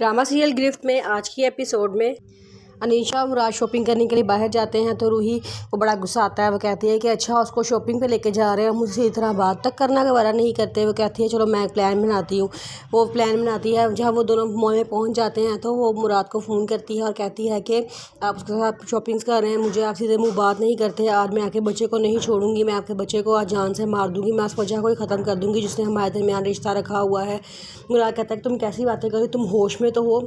Drama serial गिरफ्त में आज की एपिसोड में अनीशा और मुराद शॉपिंग करने के लिए बाहर जाते हैं तो रूही को बड़ा गुस्सा आता है। वो कहती है कि अच्छा उसको शॉपिंग पे लेके जा रहे हैं, मुझसे इतना बात तक करना गवारा नहीं करते। वो कहती है चलो मैं प्लान बनाती हूँ। वो प्लान बनाती है। जहाँ वो दोनों मॉल में पहुँच जाते हैं तो वो मुराद को फ़ोन करती है और कहती है कि आप उसके साथ शॉपिंग कर रहे हैं, मुझे आप सीधे मुँह बात नहीं करते। आज मैं आपके बच्चे को नहीं छोड़ूंगी, मैं आपके बच्चे को आज जान से मार दूँगी, मैं उस वजह को ही ख़त्म कर दूँगी जिसने हमारे दरमियान रिश्ता रखा हुआ है। मुराद कहता है कि तुम कैसी बातें कर रही हो, तुम होश में तो हो।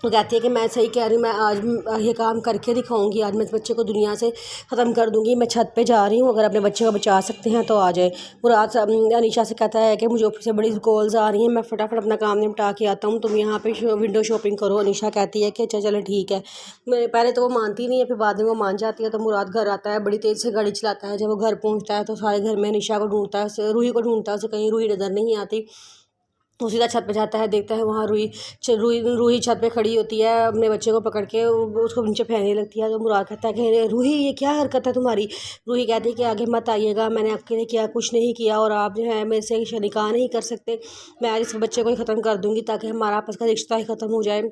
वो कहती है कि मैं सही कह रही हूँ, मैं आज ये काम करके दिखाऊंगी, आज मैं इस बच्चे को दुनिया से ख़त्म कर दूंगी। मैं छत पे जा रही हूँ, अगर अपने बच्चे को बचा सकते हैं तो आ जाए। मुराद अनीशा से कहता है कि मुझे ऑफिस से बड़ी कॉल्स आ रही हैं, मैं फटाफट अपना काम निपटा के आता हूँ, तुम यहाँ पे विंडो शॉपिंग करो। अनीशा कहती है कि अच्छा चलो ठीक है। पहले तो वो मानती नहीं है, फिर बाद में वो मान जाती है। तो मुराद घर आता है, बड़ी तेज़ से गाड़ी चलाता है। जब वो घर पहुँचता है तो सारे घर में अनीशा को ढूंढता है, रूही को ढूंढता है, उसे कहीं रूही नज़र नहीं आती। वो सीधा छत पे जाता है, देखता है वहाँ रूही छत पे खड़ी होती है, अपने बच्चे को पकड़ के उसको नीचे फेंकने लगती है। तो मुराद कहता है कि रूही ये क्या हरकत है तुम्हारी। रूही कहती है कि आगे मत आइएगा, मैंने आपके लिए किया कुछ नहीं किया और आप जो है मेरे से निकाह नहीं कर सकते। मैं आज इस बच्चे को ही ख़त्म कर दूँगी ताकि हमारा आपस का रिश्ता ही ख़त्म हो जाए।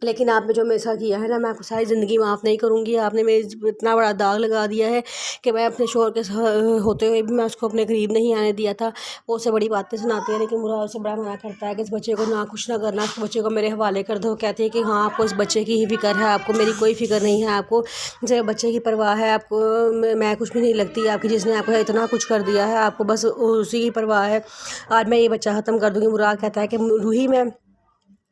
लेकिन आपने जो मेरे साथ किया है ना, मैं आपको सारी ज़िंदगी माफ़ नहीं करूँगी। आपने मेरे इतना बड़ा दाग लगा दिया है कि मैं अपने शोहर के होते हुए भी मैं उसको अपने करीब नहीं आने दिया था। वो उससे बड़ी बातें सुनाती है, लेकिन मुराद उससे बड़ा मना करता है कि इस बच्चे को ना कुछ ना करना, इस बच्चे को मेरे हवाले कर दो। कहती है कि हाँ आपको इस बच्चे की ही फ़िक्र है, आपको मेरी कोई फ़िक्र नहीं है, आपको सिर्फ बच्चे की परवाह है, आपको मैं कुछ भी नहीं लगती आपकी, जिसने आपको इतना कुछ कर दिया है, आपको बस उसी की परवाह है। आज मैं ये बच्चा ख़त्म कर दूँगी। मुराद कहता है कि रूही मैं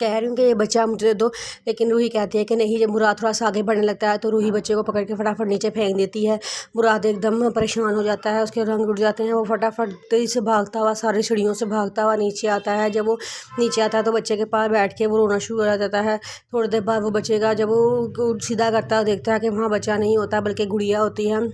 कह रही हूँ कि ये बच्चा मुझे दे दो, लेकिन रूही कहती है कि नहीं। जब मुराद थोड़ा सा आगे बढ़ने लगता है तो रूही बच्चे को पकड़ के फटाफट नीचे फेंक देती है। मुराद एकदम परेशान हो जाता है, उसके रंग उड़ जाते हैं। वो फटाफट तेज़ी से भागता हुआ सारी सीढ़ियों से भागता हुआ नीचे आता है। जब वो नीचे आता है तो बच्चे के पास बैठ के वो रोना शुरू हो जाता है। थोड़ी देर बाद वो बच्चे का जब वो सीधा करता है देखता है कि वहाँ बच्चा नहीं होता बल्कि गुड़िया होती है।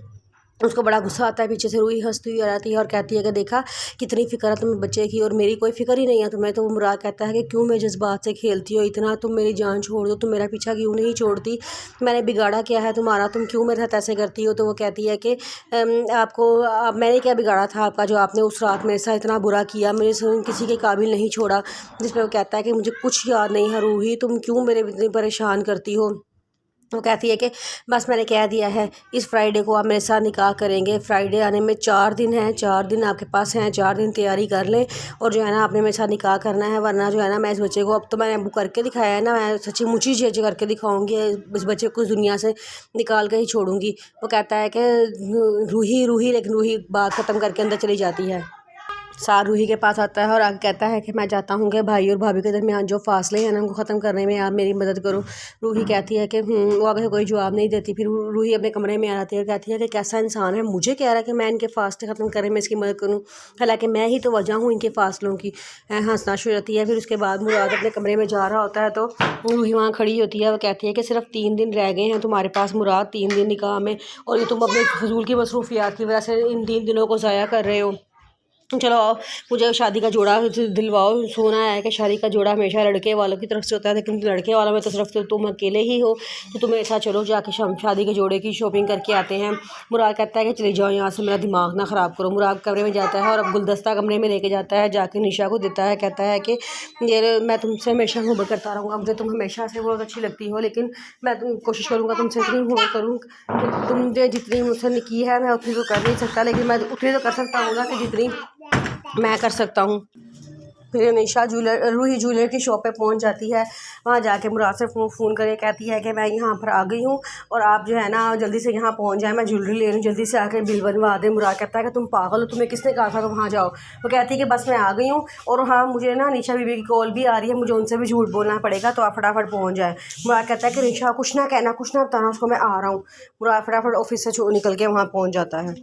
उसको बड़ा गुस्सा आता है। पीछे से रूही हंसती हुई आ जाती है और कहती है कि देखा कितनी फ़िक्र है तुम्हें बच्चे की और मेरी कोई फ़िक्र ही नहीं है तुम्हें। तो मुराद कहता है कि क्यों मेरे जज्बात से खेलती हो इतना, तुम मेरी जान छोड़ दो, तुम मेरा पीछा क्यों नहीं छोड़ती, मैंने बिगाड़ा क्या है तुम्हारा, तुम क्यों मेरे साथ ऐसे करती हो। तो वो कहती है कि मैंने क्या बिगाड़ा था आपका जो आपने उस रात मेरे साथ इतना बुरा किया, मेरे से किसी के काबिल नहीं छोड़ा। जिस पर वो कहता है कि मुझे कुछ याद नहीं है रूही, तुम क्यों मेरे इतनी परेशान करती हो। वो कहती है कि बस मैंने कह दिया है इस फ्राइडे को आप मेरे साथ निकाह करेंगे। फ्राइडे आने में 4 दिन हैं, 4 दिन आपके पास हैं, 4 दिन तैयारी कर लें और जो है ना आपने मेरे साथ निकाह करना है, वरना जो है ना मैं इस बच्चे को अब तो मैंने करके दिखाया है ना, मैं सच्ची मुची चीज़ करके दिखाऊंगी, इस बच्चे को इस दुनिया से निकाल के ही छोड़ूंगी। वो कहता है कि रूही रूही, लेकिन रूही बात ख़त्म करके अंदर चली जाती है। सार रूही के पास आता है और आगे कहता है कि मैं चाहता हूँ कि भाई और भाभी के दरमियान जो फासले हैं ना उनको ख़त्म करने में आप मेरी मदद करो। रूही कहती है कि वो आगे कोई जवाब नहीं देती। फिर रूही अपने कमरे में आ जाती है और कहती है कि कैसा इंसान है, मुझे कह रहा है कि मैं इनके फासले ख़त्म करने में इसकी मदद करूँ, हालांकि मैं ही तो वजह हूँ इनके फासलों की। हंसना शुरू होती है। फिर उसके बाद मुराद अपने कमरे में जा रहा होता है तो रूही वहाँ खड़ी होती है। वो कहती है कि सिर्फ 3 दिन रह गए हैं तुम्हारे पास मुराद, 3 दिन निकाह में, और ये तुम अपने फजूल की मसरूफियात की वजह से इन 3 दिनों को ज़ाया कर रहे हो। चलो आओ मुझे शादी का जोड़ा दिलवाओ। सुना है कि शादी का जोड़ा हमेशा लड़के वालों की तरफ से होता है, लेकिन लड़के वालों में तो सिर्फ तुम अकेले ही हो, तो तुम मेरे साथ चलो जाके शादी के जोड़े की शॉपिंग करके आते हैं। मुराद कहता है कि चले जाओ यहाँ से, मेरा दिमाग ना ख़राब करो। मुराद कमरे में जाता है और अब गुलदस्ता कमरे में लेके जाता है, जाके निशा को देता है। कहता है कि ये मैं तुमसे हमेशा मोहब्बत करता रहूँगा, मुझे तुम हमेशा से बहुत अच्छी लगती हो, लेकिन मैं कोशिश करूँगा तुमसे इतनी हुआ करूँ कि तुमने जितनी मुझसे की है मैं उतनी तो कर नहीं सकता, लेकिन मैं उतनी तो कर सकता हूँ ना कि जितनी मैं कर सकता हूँ। फिर अनीशा रूही ज्वेलर की शॉप पे पहुंच जाती है। वहाँ जाके मुराद से फ़ोन करके कहती है कि मैं यहाँ पर आ गई हूँ और आप जो है ना जल्दी से यहाँ पहुँच जाए, मैं ज्वेलरी ले रही हूँ, जल्दी से आके बिल बनवा दें। मुराद कहता है कि तुम पागल हो, तुम्हें किसने कहा था तुम वहाँ जाओ। वो कहती है कि बस मैं आ गई हूँ और हाँ मुझे ना निशा बीबी की कॉल भी आ रही है, मुझे उनसे भी झूठ बोलना पड़ेगा, तो आप फटाफट पहुँच जाए। मुराद कहता है कि निशा कुछ ना कहना, कुछ ना बताना उसको, मैं आ रहा हूँ। मुराद फटाफट ऑफिस से निकल के वहाँ पहुँच जाता है।